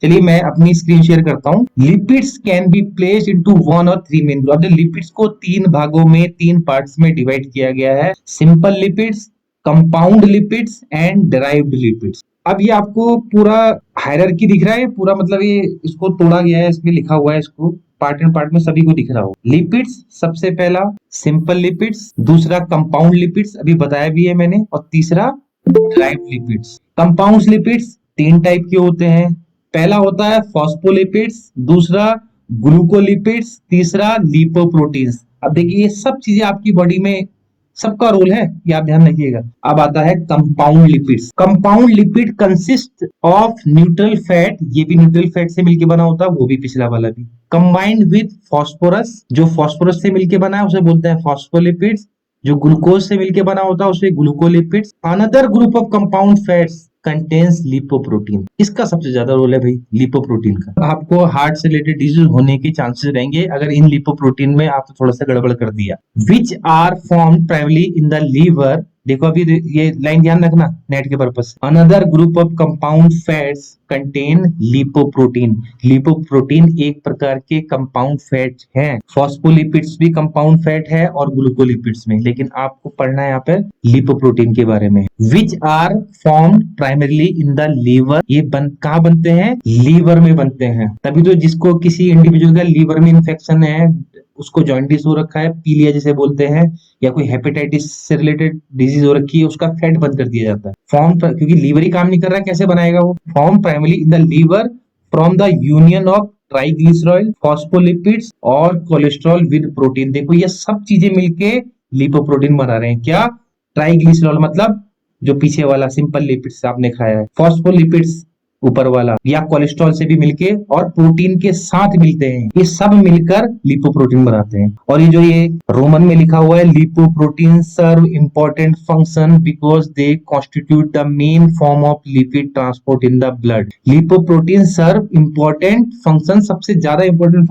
चलिए मैं अपनी स्क्रीन शेयर करता हूँ। Lipids can be placed into one और थ्री मेन ग्रुप। अब लिपिड्स को तीन भागों में, तीन पार्ट्स में डिवाइड किया गया है। Simple lipids, compound lipids and derived lipids. अब ये आपको पूरा हायरार्की दिख रहा है पूरा, मतलब ये इसको तोड़ा गया है, इसमें लिखा हुआ है, इसको पार्ट एंड पार्ट में सभी को दिख रहा हो। लिपिड्स सबसे पहला सिंपल लिपिड्स, दूसरा कंपाउंड लिपिड्स अभी बताया भी है मैंने, और तीसरा डेराइव्ड लिपिड्स। कंपाउंड लिपिड्स तीन टाइप के होते हैं। पहला होता है फॉस्फोलिपिड्स, दूसरा ग्लूकोलिपिड्स, तीसरा लिपोप्रोटीन्स। अब देखिए ये सब चीजें आपकी बॉडी में सबका रोल है, ये आप ध्यान रखिएगा। अब आता है compound lipids. Compound lipid consist of neutral fat, ये भी न्यूट्रल फैट से मिलकर बना होता है, वो भी पिछला वाला भी। कंबाइंड विद फॉस्फोरस, जो फॉस्फोरस से मिलकर बना है उसे बोलते हैं फॉस्फोलिपिड्स। जो ग्लूकोज से मिलकर बना होता है उसे glycolipids. Another group of compound fats contains lipoprotein. इसका सबसे ज्यादा रोल है भाई लिपोप्रोटीन का। आपको हार्ट से रिलेटेड डिजीज होने के चांसेस रहेंगे अगर इन लिपोप्रोटीन में आप थोड़ा सा गड़बड़ कर दिया। Which are formed primarily in the liver. देखो अभी ये लाइन ध्यान रखना नेट के purpose. Another group of compound fats contain lipoprotein. Lipoprotein एक प्रकार के कंपाउंड फैट हैं। फॉस्फोलिपिड्स भी कंपाउंड फैट है और ग्लूकोलिपिड्स में, लेकिन आपको पढ़ना है यहाँ पे लिपोप्रोटीन के बारे में। Which are formed primarily in the liver. ये कहाँ बनते हैं? लीवर में बनते हैं। तभी तो जिसको किसी इंडिविजुअल का लीवर में इंफेक्शन है, उसको जॉइंटिस हो रखा है, पीलिया जिसे बोलते हैं, या कोई हेपेटाइटिस से रिलेटेड डिजीज हो रखी है, उसका फैट बंद कर दिया जाता है। फॉर्म क्योंकि लीवर ही काम नहीं कर रहा है, कैसे बनाएगा वो? Form primarily in the liver from the union of triglyceride, phospholipids और कोलेस्ट्रॉल विद प्रोटीन। देखो ये सब चीजें मिलके लिपोप्रोटीन बना रहे हैं। क्या? ट्राइग्लिसरॉल मतलब जो पीछे वाला सिंपल लिपिड्स आपने खाया है, फॉस्फोलिपिड्स ऊपर वाला, या कोलेस्ट्रॉल से भी मिलके और प्रोटीन के साथ मिलते हैं, ये सब मिलकर लिपोप्रोटीन बनाते हैं। और ये जो ये रोमन में लिखा हुआ है, lipoprotein serve important function because they constitute the main form of lipid transport in the blood. Lipoprotein serve important function, सबसे ज्यादा इंपॉर्टेंट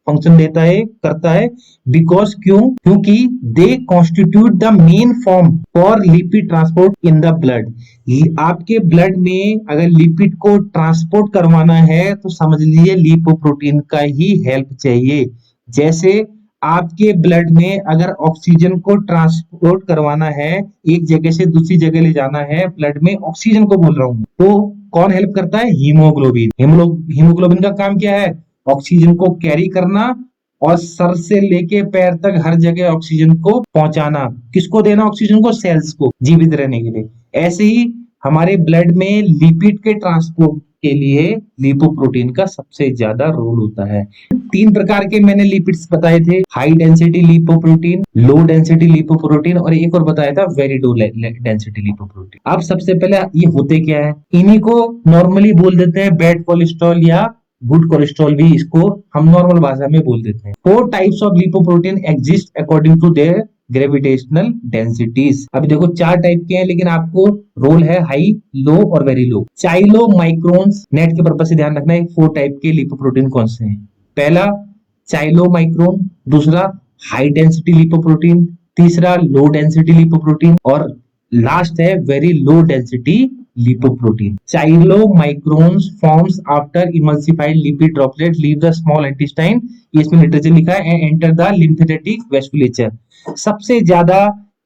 फंक्शन देता है, करता है। बिकॉज क्योंकि दे constitute the main form for lipid transport in the blood. आपके blood में अगर लिपिड को ट्रांसपोर्ट करवाना है तो समझ लीजिए लिपोप्रोटीन का ही हेल्प चाहिए। जैसे आपके ब्लड में अगर ऑक्सीजन को ट्रांसपोर्ट करवाना है, एक जगह से दूसरी जगह ले जाना है, ब्लड में ऑक्सीजन को बोल रहा हूं, तो कौन हेल्प करता है? हीमोग्लोबिन। हीमोग्लोबिन का काम क्या है? ऑक्सीजन को कैरी करना और सर से लेके पैर तक हर जगह ऑक्सीजन को पहुंचाना। किसको देना ऑक्सीजन को? सेल्स को, जीवित रहने के लिए। ऐसे ही हमारे ब्लड में लिपिड के ट्रांसपोर्ट के लिए लिपोप्रोटीन का सबसे ज्यादा रोल होता है। तीन प्रकार के मैंने लिपिड्स बताए थे, हाई डेंसिटी लिपोप्रोटीन, लो डेंसिटी लिपोप्रोटीन, और एक और बताया था वेरी लो डेंसिटी लिपोप्रोटीन। अब सबसे पहले ये होते क्या है? इन्हीं को नॉर्मली बोल देते हैं बैड कोलेस्ट्रॉल या गुड कोलेस्ट्रॉल, भी इसको हम नॉर्मल भाषा में बोल देते हैं। 4 types of lipoprotein exist according to their gravitational densities. अभी देखो 4 टाइप के हैं, लेकिन आपको रोल है हाई, लो और वेरी लो। चाइलो माइक्रोन्स, नेट के पर्पज से ध्यान रखना है 4 टाइप के लिपोप्रोटीन कौन से हैं। पहला चाइलो माइक्रोन, दूसरा हाई डेंसिटी लिपोप्रोटीन, तीसरा लो डेंसिटी लिपोप्रोटीन, और लास्ट है very low density lipoprotein. Chylomicrons forms after emulsified lipid droplet leave the small intestine, ये इसमें लिटरेचर लिखा है, and enter the lymphatic vasculature। सबसे ज्यादा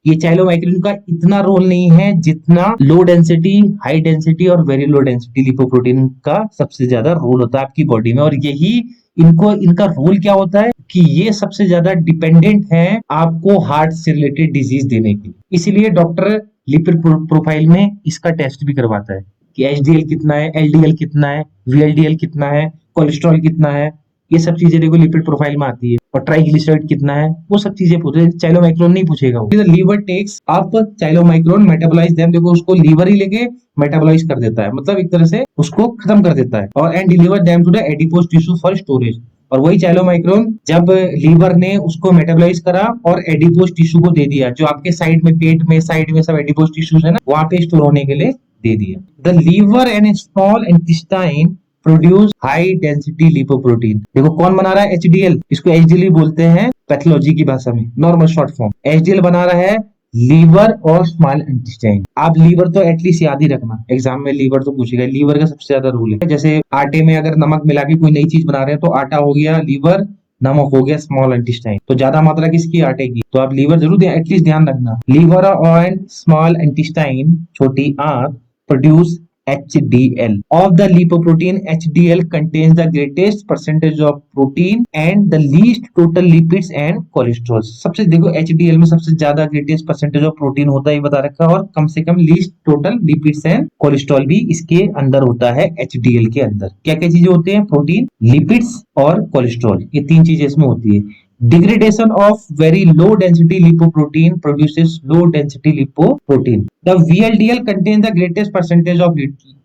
ये चाइलोमाइक्रोन का इतना रोल नहीं है जितना लो डेंसिटी, हाई डेंसिटी और वेरी लो डेंसिटी लिपोप्रोटीन का सबसे ज्यादा रोल होता है आपकी बॉडी में। और यही इनका रोल क्या होता है कि ये सबसे ज्यादा डिपेंडेंट है आपको हार्ट से रिलेटेड डिजीज देने के लिए। इसीलिए डॉक्टर लिपिड प्रोफाइल में इसका टेस्ट भी करवाता है कि एचडीएल कितना है, एलडीएल कितना है, वीएलडीएल कितना है, कोलेस्ट्रॉल कितना है, ये सब चीजें देखो लिपिड प्रोफाइल में आती है। और ट्राइग्लिसराइड कितना है, वो सब चीजें पूछे, चाइलोमाइक्रोन नहीं पूछेगा वो। Liver takes up chylomicron metabolise them, देखो उसको लीवर ही लेके मेटाबोलाइज कर देता है, मतलब एक तरह से उसको खत्म कर देता है। और and deliver them to the adipose tissue for storage. और वही चाइलोमाइक्रोन जब लीवर ने उसको मेटाबोलाइज करा और एडिपोज टिश्यू को दे दिया, जो आपके साइड में, पेट में, साइड में सब एडिपोज टिश्यूज है ना, वहां पे स्टोर होने के लिए दे दिया। The liver and small intestine produce high density lipoprotein. देखो कौन बना रहा है? एचडीएल। इसको एचडीएल बोलते हैं पैथोलॉजी की भाषा में, नॉर्मल शॉर्ट फॉर्म। एचडीएल बना रहा है लीवर और स्मॉल इंटेस्टाइन। आप लीवर तो एटलीस्ट याद ही रखना, एग्जाम में लीवर तो पूछेगा। लीवर का सबसे ज्यादा रूल है, जैसे आटे में अगर नमक मिला के कोई नई चीज बना रहे हैं तो आटा हो गया लीवर, नमक हो गया स्मॉल इंटेस्टाइन। तो ज्यादा मात्रा किसकी, आटे की, तो आप लीवर जरूर एटलीस्ट ध्यान रखना। लीवर और स्मॉल इंटेस्टाइन, छोटी आंत, produce HDL. Of the lipoprotein, HDL contains the greatest percentage of protein and the least total lipids and cholesterol. सबसे देखो HDL में सबसे ज्यादा greatest percentage of protein होता है, ये बता रखा है, और कम से कम least total lipids and cholesterol भी इसके अंदर होता है। HDL के अंदर क्या क्या चीजें होती हैं, प्रोटीन, लिपिड्स और कोलेस्ट्रॉल, ये तीन चीजें इसमें होती है। Degradation of very low density lipoprotein produces low density lipoprotein. The VLDL contains the greatest percentage of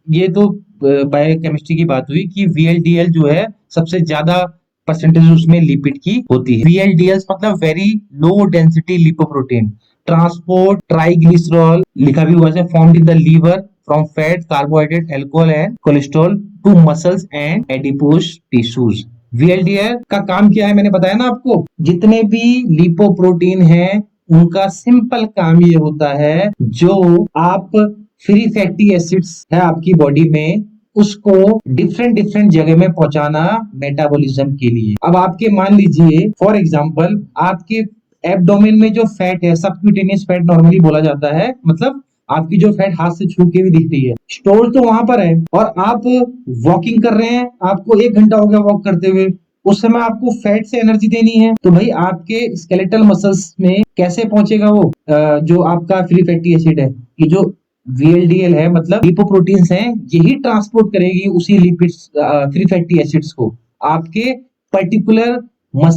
ये तो बायोकेमिस्ट्री की बात हुई कि VLDL जो है सबसे ज्यादा परसेंटेज उसमें लिपिड की होती है। VLDL मतलब very low density lipoprotein, transport triglycerol लिखा भी हुआ है, formed in the liver from fat, carbohydrate, alcohol and cholesterol to muscles and adipose tissues. VLDL का काम क्या है, मैंने बताया ना आपको, जितने भी लिपोप्रोटीन हैं उनका सिंपल काम ये होता है, जो आप फ्री फैटी एसिड्स है आपकी बॉडी में, उसको डिफरेंट डिफरेंट जगह में पहुंचाना मेटाबॉलिज्म के लिए। अब आपके मान लीजिए फॉर एग्जांपल आपके एब्डोमेन में जो फैट है, सबक्यूटेनियस फैट नॉर्मली बोला जाता है, मतलब आपकी जो फैट हाथ से छू के भी दिखती है, स्टोर तो वहां पर है, और आप वॉकिंग कर रहे हैं, आपको 1 घंटा हो गया वॉक करते हुए, उस समय आपको फैट से एनर्जी देनी है, तो भाई आपके स्केलेटल मसल्स में कैसे पहुंचेगा वो जो आपका फ्री फैटी एसिड है, ये जो VLDL है मतलब लिपोप्रोटीन्स हैं, यही ट्रांसपोर्ट करेगी उसी लिपिड्स फ्री फैटी एसिड्स को आपके पर्टिकुलर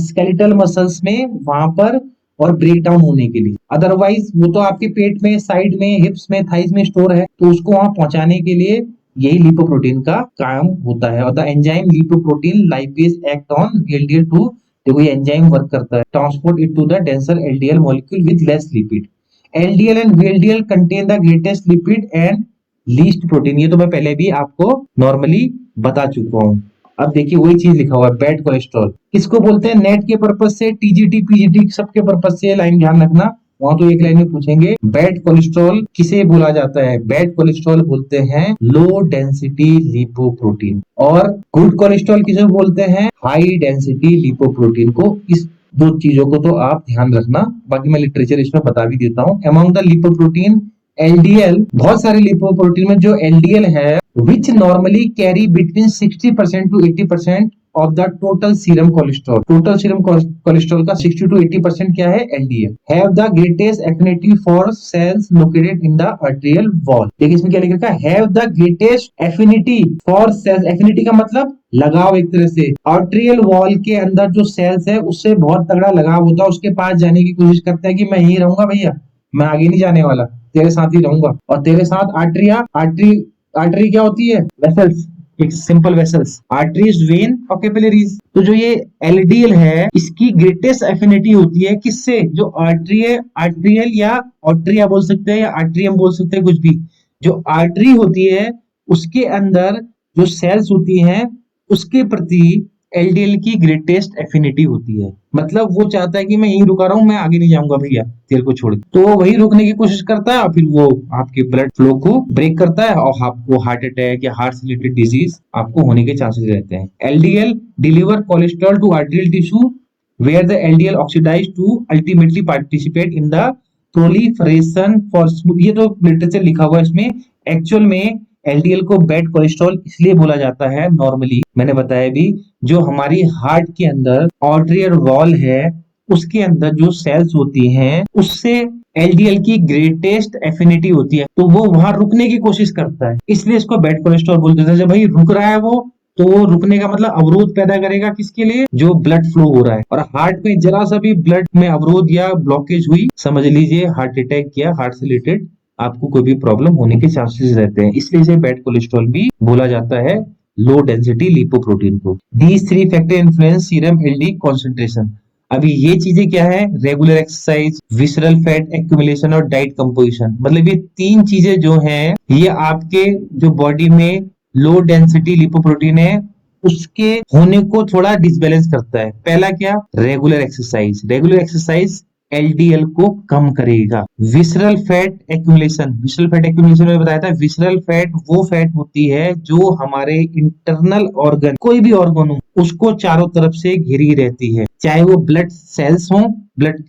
स्केलेटल मसल्स में वहां पर, और ब्रेक डाउन होने के लिए। अदरवाइज वो तो आपके पेट में, साइड में, हिप्स में, थाइज में स्टोर है, तो उसको वहां पहुंचाने के लिए यही लिपोप्रोटीन का काम होता है। और the enzyme lipoprotein lipase act on VLDL to, देखो ये एंजाइम वर्क करता है, transport it to the denser LDL molecule with less lipid. LDL and VLDL contain the greatest lipid and least protein, ये तो मैं पहले भी आपको नॉर्मली बता चुका हूँ। अब देखिए वही चीज लिखा हुआ है, बैड कोलेस्ट्रॉल किसको बोलते हैं, नेट के पर्पज से, TGT PGT सबके पर्पज से लाइन ध्यान रखना, वहां तो एक लाइन में पूछेंगे। बैड कोलेस्ट्रॉल किसे बोला जाता है, बैड कोलेस्ट्रॉल बोलते हैं लो डेंसिटी लिपोप्रोटीन, और गुड कोलेस्ट्रॉल किसे बोलते हैं, हाई डेंसिटी लिपोप्रोटीन को। इस दो चीजों को तो आप ध्यान रखना, बाकी मैं लिटरेचर इसमें बता भी देता हूँ। अमंग द लिपोप्रोटीन LDL, बहुत सारे लिपोप्रोटीन में जो LDL है, which normally carry between 60% to 80% of the total serum cholesterol. Total serum cholesterol का 60 to 80% क्या है, LDL. Have the greatest affinity for cells located in the arterial wall. देखिए इसमें क्या लिखा है, have the greatest affinity for cells. Affinity का मतलब लगाव, एक तरह से आर्टेरियल वॉल के अंदर जो सेल्स है उससे बहुत तगड़ा लगाव होता है, उसके पास जाने की कोशिश करता है कि मैं यही रहूंगा भैया, मैं आगे नहीं जाने वाला, तेरे साथ ही रहूंगा। और तेरे साथ आर्टरिया, आर्टरी क्या होती है, वेसल्स, एक सिंपल वेसल्स, आर्टरीज, वेन और कैपिलरीज। तो जो ये LDL है इसकी ग्रेटेस्ट एफिनिटी होती है किससे, जो आर्टरियल या आर्टरिया बोल सकते हैं या आर्टरियम बोल सकते हैं, कुछ भी, जो आर्टरी होती है उसके अंदर जो सेल्स होती हैं उसके प्रति LDL की ग्रेटेस्ट एफिनिटी होती है। मतलब वो चाहता है कि मैं यहीं रुका रहूं, मैं आगे नहीं जाऊंगा भैया तेरे को छोड़ के, तो वो वही रोकने की कोशिश करता है, फिर वो आपके ब्लड फ्लो को ब्रेक करता है और आपको हार्ट अटैक या हार्ट से रिलेटेड डिजीज आपको होने के चांसेस रहते हैं। LDL deliver cholesterol to arterial tissue where the LDL oxidise to ultimately participate in the proliferation for smooth, ये तो लिटरेचर लिखा हुआ है इसमें। एक्चुअल में LDL को बैड कोलेस्ट्रॉल इसलिए बोला जाता है, नॉर्मली मैंने बताया भी, जो हमारी हार्ट के अंदर आर्टेरियल वॉल है उसके अंदर जो सेल्स होती हैं उससे LDL की ग्रेटेस्ट एफिनिटी होती है, तो वो वहां रुकने की कोशिश करता है, इसलिए इसको बैड कोलेस्ट्रॉल बोलते हैं। जब भाई रुक रहा है वो, तो वो रुकने का मतलब अवरोध पैदा करेगा किसके लिए, जो ब्लड फ्लो हो रहा है। और हार्ट में जरा सा भी ब्लड में अवरोध या ब्लॉकेज हुई, समझ लीजिए हार्ट अटैक या हार्ट से रिलेटेड आपको कोई भी प्रॉब्लम होने के चांसेस रहते हैं, इसलिए इसे बैड कोलेस्ट्रॉल भी बोला जाता है लो डेंसिटी लिपोप्रोटीन को। These three factor influence serum LDL concentration. अभी ये चीजें क्या है, regular exercise, visceral fat accumulation और डाइट कंपोजिशन, मतलब ये तीन चीजें जो हैं ये आपके जो बॉडी में लो डेंसिटी लिपोप्रोटीन है उसके होने को थोड़ा डिसबैलेंस करता है। पहला क्या, regular exercise, regular exercise LDL को कम करेगा। Visceral fat accumulation, visceral fat accumulation में बताया था, विसरल फैट वो फैट होती है जो हमारे इंटरनल ऑर्गन, कोई भी ऑर्गन हो, उसको चारों तरफ से घिरी रहती है, चाहे वो ब्लड सेल्स हो, ब्लड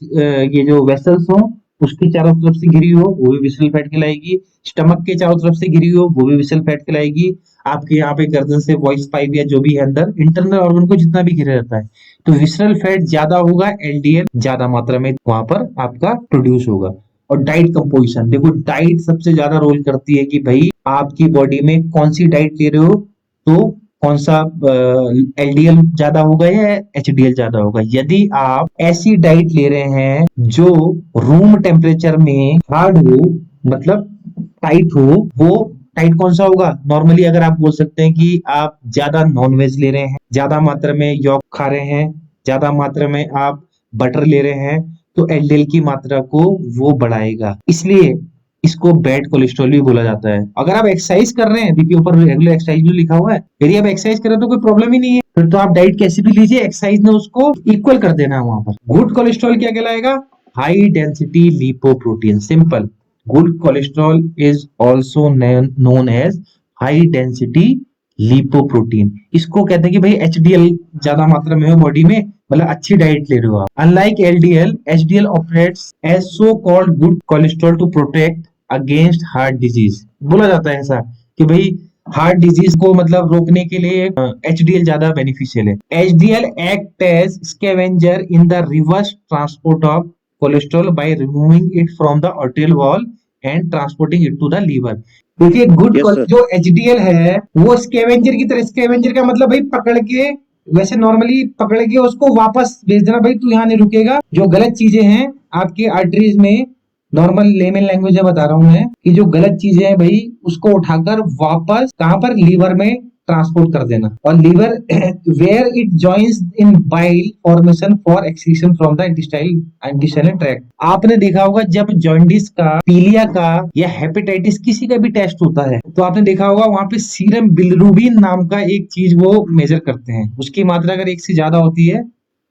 ये जो वेसल्स हो उसकी चारों तरफ से घिरी हो, वो भी विसरल फैट कहलाएगी। स्टमक के चारों तरफ से घिरी हो, वो भी विसरल फैट कहलाएगी। आपके यहाँ पे गर्दन से वॉइस पाइप या जो भी है अंदर इंटरनल ऑर्गन को जितना भी घिरा रहता है, तो विसरल फैट ज्यादा होगा, एलडीएल ज्यादा मात्रा में वहां पर आपका प्रोड्यूस होगा। और डाइट कंपोजिशन, देखो डाइट सबसे ज्यादा रोल करती है कि भाई आपकी बॉडी में कौन सी डाइट ले रहे हो, तो कौन सा एलडीएल ज्यादा होगा या एचडीएल ज्यादा होगा। यदि आप ऐसी डाइट ले रहे हैं जो रूम टेम्परेचर में हार्ड हो, मतलब टाइट हो, वो टाइट कौन सा होगा, नॉर्मली अगर आप बोल सकते हैं कि आप ज्यादा नॉनवेज ले रहे हैं, ज्यादा मात्रा में यॉक खा रहे हैं, ज्यादा मात्रा में आप बटर ले रहे हैं, तो एलडीएल की मात्रा को वो बढ़ाएगा, इसलिए इसको बैड कोलेस्ट्रॉल भी बोला जाता है। अगर आप एक्सरसाइज कर रहे हैं, देखिए ऊपर रेगुलर एक्सरसाइज जो लिखा हुआ है, यदि आप एक्सरसाइज कर रहे हैं तो कोई प्रॉब्लम ही नहीं है, फिर तो आप डाइट कैसे भी लीजिए, एक्सरसाइज ने उसको इक्वल कर देना है वहां पर। गुड कोलेस्ट्रॉल क्या कहलाएगा, high density lipoprotein, simple. Good cholesterol is also known as high density lipoprotein. इसको कहते हैं कि भाई एचडीएल ज्यादा मात्रा में हो बॉडी में, मतलब अच्छी डाइट ले रहे हो आप। Unlike LDL, HDL operates as so called good cholesterol to protect against heart disease. बोला जाता है ऐसा कि भाई हार्ट डिजीज को मतलब रोकने के लिए एचडीएल ज्यादा बेनिफिशियल है। HDL act as scavenger in the reverse transport of cholesterol by removing it from the arterial wall and transporting it to the liver. देखिए गुड जो एचडीएल है वो स्कैवेंजर की तरह, स्कैवेंजर का मतलब भाई पकड़ के, वैसे नॉर्मली पकड़ के उसको वापस भेज देना, भाई तू यहाँ नहीं रुकेगा। जो गलत चीजें हैं आपके आर्टरीज में, नॉर्मल लेमन लैंग्वेज में बता रहा हूं मैं, कि जो गलत चीजें हैं भाई उसको उठाकर वापस कहां पर, लीवर में ट्रांसपोर्ट कर देना। और liver where it joins in bile formation for excretion from the intestinal tract. आपने देखा होगा जब जॉन्डिस का, पीलिया का या हेपेटाइटिस किसी का भी टेस्ट होता है, तो आपने देखा होगा वहां पे सीरम बिलिरुबिन नाम का एक चीज वो मेजर करते हैं, उसकी मात्रा अगर एक से ज्यादा होती है,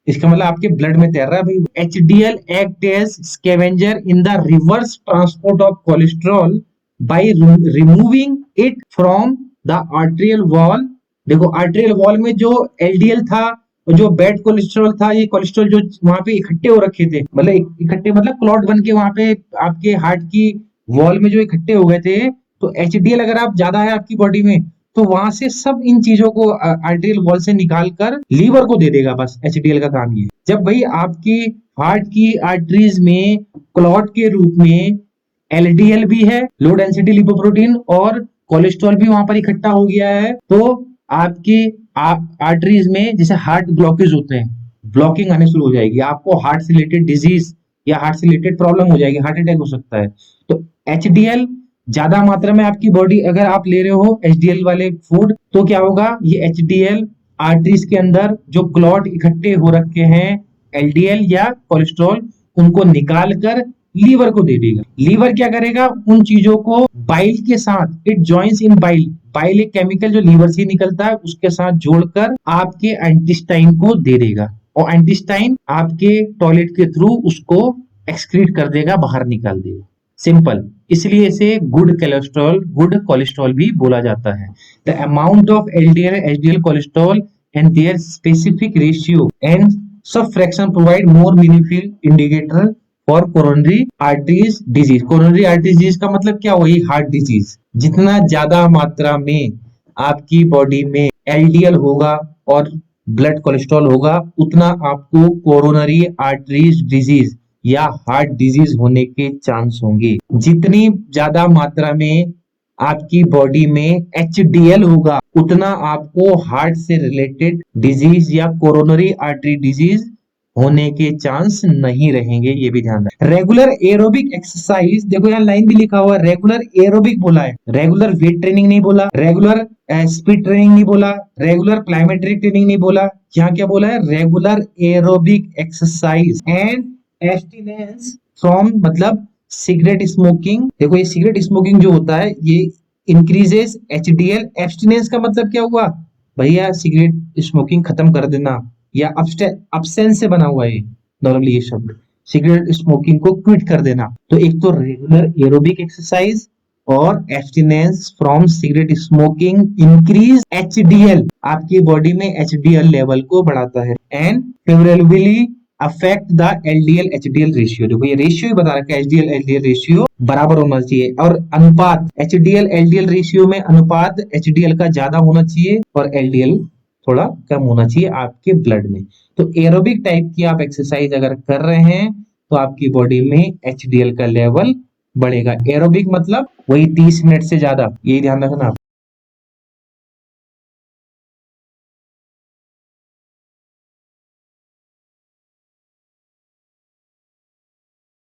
इसका मतलब आपके ब्लड में तैर रहा है भाई। HDL act as scavenger in the reverse transport of cholesterol by removing it from the arterial wall. देखो आर्टेरियल वॉल में जो एलडीएल था और जो बैड कोलेस्ट्रॉल था, ये कोलेस्ट्रॉल जो वहां पे इकट्ठे हो रखे थे, मतलब इकट्ठे मतलब क्लॉट बन के वहां पे आपके हार्ट की वॉल में जो इकट्ठे हो गए थे, तो एचडीएल अगर आप ज्यादा है आपकी बॉडी में, तो वहां से सब इन चीजों को आर्टेरियल वॉल से निकाल कर लीवर को दे देगा, बस एचडीएल का काम ये। जब भाई आपकी हार्ट की आर्टरीज में क्लॉट के रूप में एलडीएल भी है, लो डेंसिटी लिपोप्रोटीन, और कोलेस्ट्रॉल भी वहां पर इकट्ठा हो गया है, तो आपकी आर्टरीज में जैसे हार्ट ब्लॉकेज होते हैं, ब्लॉकिंग आने शुरू हो जाएगी, आपको हार्ट से रिलेटेड डिजीज या हार्ट से रिलेटेड प्रॉब्लम हो जाएगी, हार्ट अटैक हो सकता है। तो एचडीएल ज्यादा मात्रा में आपकी बॉडी अगर आप ले रहे हो एचडीएल वाले फूड, तो क्या होगा, ये एचडीएल आर्टरीज के अंदर जो क्लॉट इकट्ठे हो रखे हैं एलडीएल या कोलेस्ट्रॉल, उनको निकाल कर लीवर को दे देगा। लीवर क्या करेगा, उन चीजों को बाइल के साथ, it joins in bile, bile एक केमिकल जो लीवर से निकलता है, उसके साथ जोड़कर आपके इंटेस्टाइन को दे देगा, और इंटेस्टाइन आपके टॉयलेट के थ्रू उसको एक्सक्रीट कर देगा, बाहर निकाल देगा। सिंपल, इसलिए इसे गुड कोलेस्ट्रॉल भी बोला जाता है। The amount of LDL HDL cholesterol and their specific ratio and sub fraction provide more meaningful indicator for coronary arteries disease. Coronary artery disease का मतलब क्या, वही हार्ट डिजीज। जितना ज्यादा मात्रा में आपकी बॉडी में एलडीएल होगा और ब्लड कोलेस्ट्रॉल होगा, उतना आपको कोरोनरी आर्टरीज डिजीज या हार्ट डिजीज होने के चांस होंगे। जितनी ज्यादा मात्रा में आपकी बॉडी में एचडीएल होगा, उतना आपको हार्ट से रिलेटेड डिजीज या कोरोनरी आर्टरी डिजीज होने के चांस नहीं रहेंगे, ये भी ध्यान रखें। रेगुलर एरोबिक एक्सरसाइज, देखो यहाँ लाइन भी लिखा हुआ है, रेगुलर एरोबिक बोला है, रेगुलर वेट ट्रेनिंग नहीं बोला, रेगुलर स्पीड ट्रेनिंग नहीं बोला, रेगुलर क्लाइमेट्रिक ट्रेनिंग नहीं बोला, यहाँ क्या बोला है, regular aerobic exercise and abstinence from, मतलब सिगरेट स्मोकिंग। देखो ये सिगरेट स्मोकिंग जो होता है ये इंक्रीजेस एचडीएल। एब्स्टिनेंस का मतलब क्या हुआ भैया, सिगरेट स्मोकिंग खत्म कर देना, या अब्सेंस से बना हुआ है नॉर्मली ये शब्द। सिगरेट स्मोकिंग को क्विट कर देना। तो एक तो रेगुलर एरोबिक एक्सरसाइज और abstinence from cigarette smoking increase HDL, आपकी बॉडी में एचडीएल लेवल को बढ़ाता है and favourably affect the LDL HDL ratio. देखो ये रेशियो ही बता रखा है, एचडीएल एलडीएल रेशियो बराबर होना चाहिए और अनुपात एचडीएल एलडीएल रेशियो में अनुपात एचडीएल का ज्यादा होना चाहिए और एलडीएल थोड़ा कम होना चाहिए आपके ब्लड में। तो एरोबिक टाइप की आप एक्सरसाइज अगर कर रहे हैं तो आपकी बॉडी में एचडीएल का लेवल बढ़ेगा। एरोबिक मतलब वही 30 मिनट से ज्यादा, यही ध्यान रखना।